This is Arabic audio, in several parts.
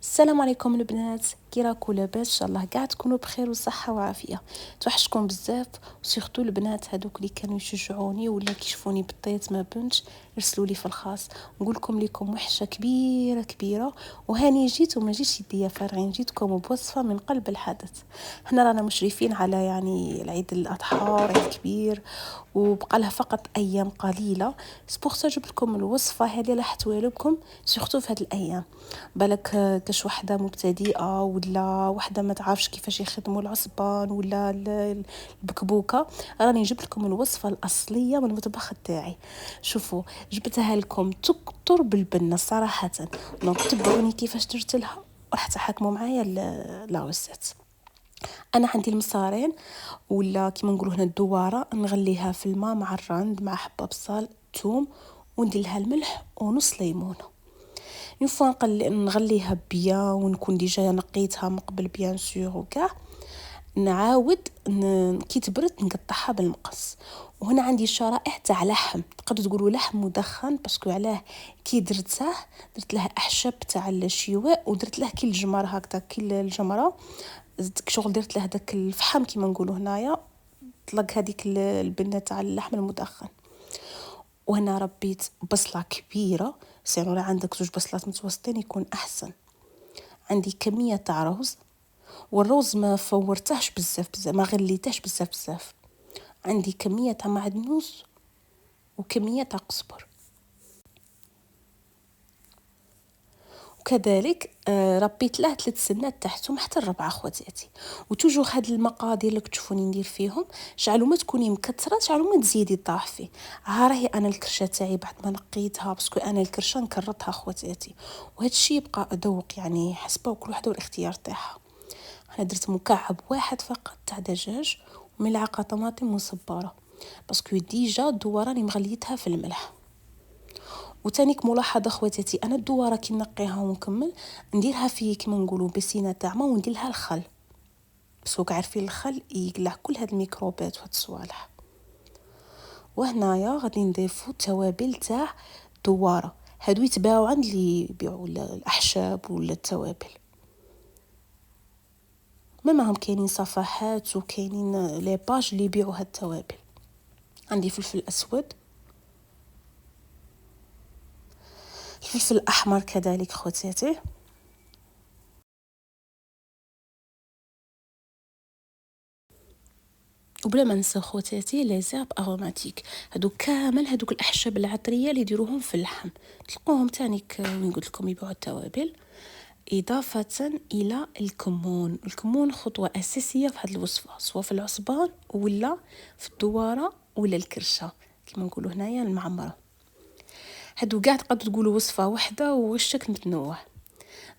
السلام عليكم البنات، كي راكم لاباس؟ ان شاء الله كاع تكونوا بخير وصحه وعافيه. توحشكم بزاف، وسيرتو البنات هذوك اللي كانوا يشجعوني ولا كيشوفوني بالطيط ما بنتش يرسلوا لي في الخاص. نقول لكم وحشه كبيره كبيره، وهاني جيت وما جيتش يديا فارغين، جيتكم بوصفه من قلب الحدث. هنا رانا مشرفين على العيد الاضحى، عيد كبير وبقى لها فقط ايام قليله. سبوغ جبت لكم الوصفه هذه راح توالبكم سورتو في هذه الايام. بالك كاش وحده مبتدئه ولا وحده ما تعرفش كيفاش يخدموا العصبان ولا البكبوكه، راني جبت لكم الوصفه الاصليه من المطبخ تاعي. شوفوا، جبتها لكم تكتر بالبنه صراحه. دونك تبعوني كيفاش درت لها وراح تحكموا معايا لا ريسيت. انا عندي المصارين ولا كيما نقولوا هنا الدواره، نغليها في الماء مع الرند مع حبه بصل ثوم، وندير لها الملح ونص ليمونه. ينفع نغليها بيان ونكون ديجا نقيتها من قبل بيان سور وكاع. نعاود كي تبرد نقطعها بالمقص. وهنا عندي شرائح تاع لحم، تقدروا تقولوا لحم مدخن باسكو علاه كي درت له احشاب تاع الشواء، ودرت له كي الجمر هكذا كي الجمره، شغل درت له داك الفحم كيما نقولوا هنايا، طلق هذيك البنه تاع اللحم المدخن. وهنا ربيت بصله كبيره، سيروا عندك زوج بصلات متوسطين يكون احسن. عندي كميه تاع رز، والرز ما فورتهش بزاف ما غليتهش بزاف. عندي كميه تاع معدنوس وكميه تاع قزبر، وكذلك ربيت له 3 سنات تحتهم حتى 4 خواتاتي. وتوجو هاد المقادير اللي تشوفوني ندير فيهم، شعلوا ما تكوني مكثره، شعلوا ما تزيدي طاح ها راهي انا الكرشه تاعي بعد ما نقيتها، باسكو انا الكرشه نكرتها خواتاتي، وهذا الشيء يبقى ذوق حسبه كل وحده والاختيار تاعها. انا درت مكعب واحد فقط تاع دجاج وملعقه طماطم مصبره، باسكو ديجا الدواره راني مغليتها في الملح. وتانيك ملاحظه خواتاتي، انا الدواره كي نقيها ونكمل نديرها في كيما نقولوا بسينه تاع ما، وندير لها الخل، باسكو عارفين الخل يقلع كل هاد الميكروبات وهاد الصوالح. وهنايا غادي نضيفو التوابل تاع الدواره، هادو يتباعوا عند اللي يبيعوا الاحشاب ولا التوابل. ماهم كاينين صفحات وكاينين لي باج اللي يبيعوا هاد التوابل. عندي فلفل اسود، الفلفل الاحمر كذلك خواتاتي، وبلا ما ننسى خواتاتي لي زيرب اروماتيك. هادو كامل هادوك الاحشاب العطريه اللي يديروهم في اللحم، تلقوهم تانيك وين قلت لكم يبيعوا التوابل. اضافه الى الكمون خطوه اساسيه في هذه الوصفه، سواء في العصبان ولا في الدواره ولا الكرشه كما نقولوا هنايا المعمره. هادو كاع تقدروا تقولوا وصفه واحده والشكل متنوع.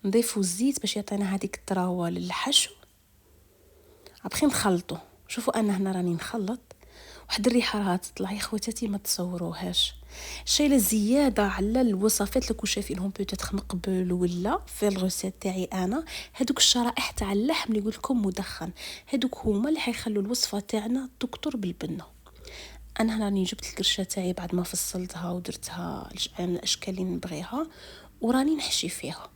نضيفوا الزيت باش يعطينا هذيك الطراوه للحشو. ابخي نخلطوا. شوفوا انا هنا راني نخلط، واحد الريحه راها تطلع يا خواتاتي ما تصوروهاش. شايله زياده على الوصفات اللي كنتو شايفينهم بوتيتر من قبل ولا في الغوسيت تاعي انا. هذوك الشرائح تاع اللحم اللي قلت لكم مدخن، هذوك هما اللي حيخلوا الوصفه تاعنا تكتر بالبنه. انا هنا راني جبت الكرشه تاعي بعد ما فصلتها ودرتها الاشكال اللي نبغيها، وراني نحشي فيها.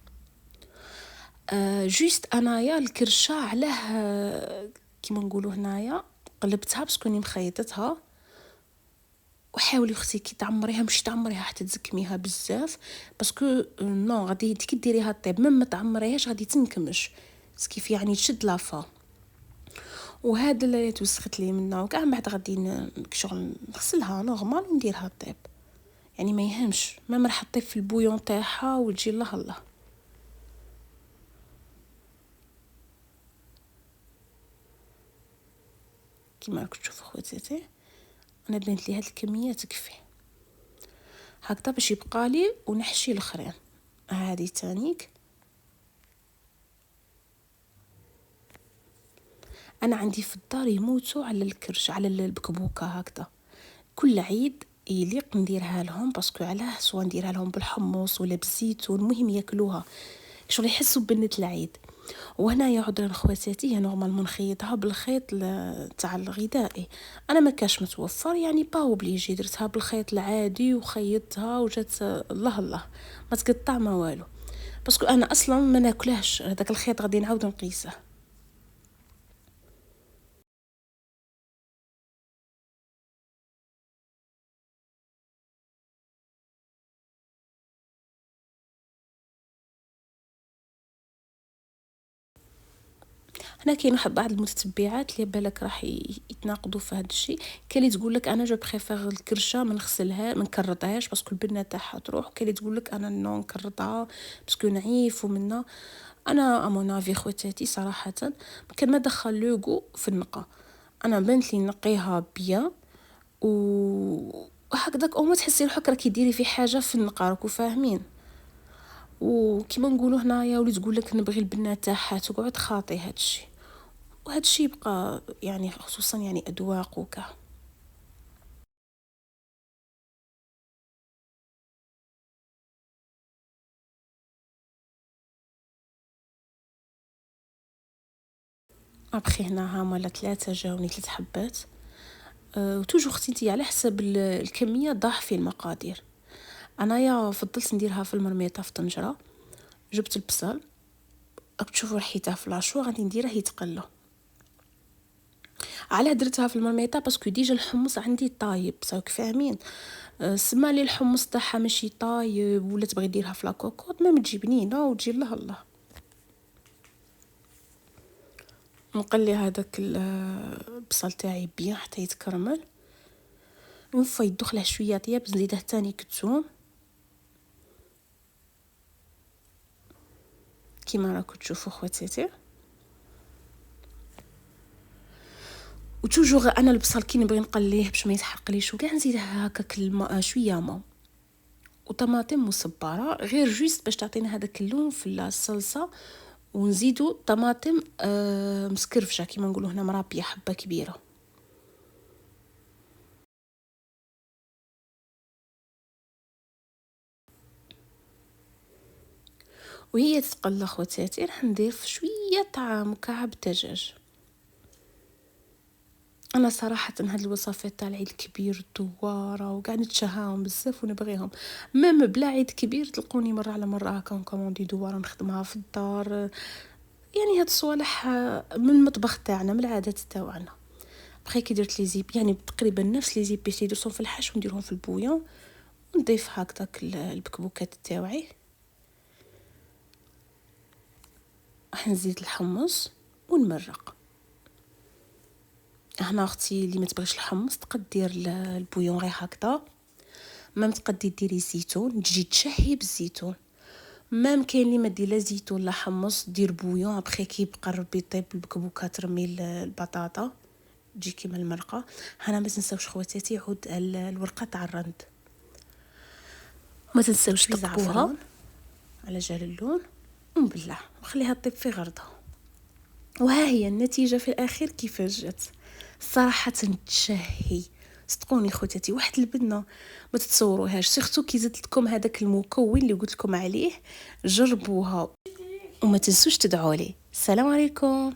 جوست انايا الكرشه علاه كيما نقولوا هنايا قلبتها بسكوني مخيطتها. وحاولي اختي كي تعمريها مش تعمريها حتى تزكميها بزاف، باسكو نو غادي كي ديريها طيب ما تعمريهاش غادي تنكمش كيف تشد لافا. وهذا اللي توسخت لي منه وكاع بعد غادي شغل نغسلها نورمال ونديرها طيب، ما يهمش ما راح تطيب في البويون تاعها وتجي الله. كيما راكم تشوفوا خواتاتي، انا بنت لي هاد الكميه تكفي هكذا باش يبقى لي ونحشي الاخرين. هذه تانيك انا عندي في الدار يموتوا على الكرش على البكبوكه هكذا، كل عيد يليق نديرها لهم، باسكو علاه سواء نديرها لهم بالحمص ولا بالزيتون، المهم ياكلوها شغل يحسوا ببنة العيد. وهنا عذرا خواتاتي هي نورمال نخيطها بالخيط تاع الغذائي، انا ما كاش متوفر با اوبليجي، درتها بالخيط العادي وخيطتها وجات الله ما تقطع ما والو. باسكو انا اصلا ما ناكلهش هذاك الخيط، غادي نعاود نقيسه. هنا كاين واحد بعض المتتبعات اللي بالك راح يتناقضوا في هذا الشيء. كاين اللي تقول لك انا جو بريفير الكرشه ما نغسلها ما نكرطهاش باسكو البنه تاعها تروح، وكاين اللي تقول لك انا نو نكرطها باسكو نعيف ومنا. انا امونافي خواتاتي صراحه كان ما دخل لوغو في النقا، انا بنت لي نقيها بيان وهكذاك او ما تحسي روحك راكي ديري في حاجه في النقا، راكو فاهمين. وكيما نقولوا هنايا ولي تقول لك نبغي البنه تاعها تقعد خاطي هادشي، وهذا الشيء يبقى يعني خصوصا يعني أذواق وكا. ابخي هنا هما لا ثلاثة جاوني 3 حبات. وتوجو اختي انتي على حسب الكمية ضاعفي المقادير. انايا فضلت نديرها في المرميطة في طنجرة. جبت البصل، راك تشوفوا ريحتها في لاشو غادي نديره يتقلى. على درتها في المرميطة باسكو ديجا الحمص عندي طايب، راك فاهمين. سما لي الحمص تاعها ماشي طايب ولا تبغي ديرها في لاكوكوط ما تجي بنينه وتجي الله الله. نقلي هذاك البصل تاعي بيان حتى يتكرمل، ونفا يدخله شويه طياب، نزيده تاني كتوم كيما راكم تشوفوا خواتاتي. وتوجور انا البصل كي نبغي نقليه باش ما يتحرقليش وكاع نزيده هكاك الماء شويه ما وطماطم مصبره غير جوست باش تعطينا هذاك اللون في الصلصه. ونزيدو طماطم مسكرفشه كيما نقولوا هنا مرابيه حبه كبيره. وهي تتقلى خواتاتي راح ندير شويه تاع مكعب دجاج. انا صراحه هاد الوصفات تاع العيد الكبير الدواره وكاع نتشهاهم بزاف ونبغيهم. ميم بلا عيد كبير تلقوني مره على مره هكا نكوموندي دواره نخدمها في الدار. يعني هاد الصوالح من المطبخ تاعنا من العادات تاعنا. بخي كي درت لي زيب يعني تقريبا نفس لي زيبيس اللي درتهم في الحاش ونديرهم في البويون ونضيف هكذاك البكبوكات تاعي. راح نزيد الحمص ونمرق. هنا اختي اللي ما تبغيش الحمص تقد دير البويون غير هكذا. مام تقدي ديري الزيتون تجي تشهي بالزيتون. مام كاين اللي ما دير لا زيتون لا حمص دير بويون ابخي كي يبقى ربي يطيب البكبوكه ترمي البطاطا تجي كيما المرقه. هنا ما تنساوش خواتاتي عود الورقه تاع الرند، ما تنساوش تقبوها على جال اللون ونبلع وخليها تطيب في غرضها. وها هي النتيجه في الاخير كيفاش جات. صراحه تشهي صدقوني خوتاتي واحد البنه ما تتصوروهاش. سيرتو كي زدت لكم هذاك المكون اللي قلت لكم عليه جربوها وما تنسوش تدعوا لي. السلام عليكم.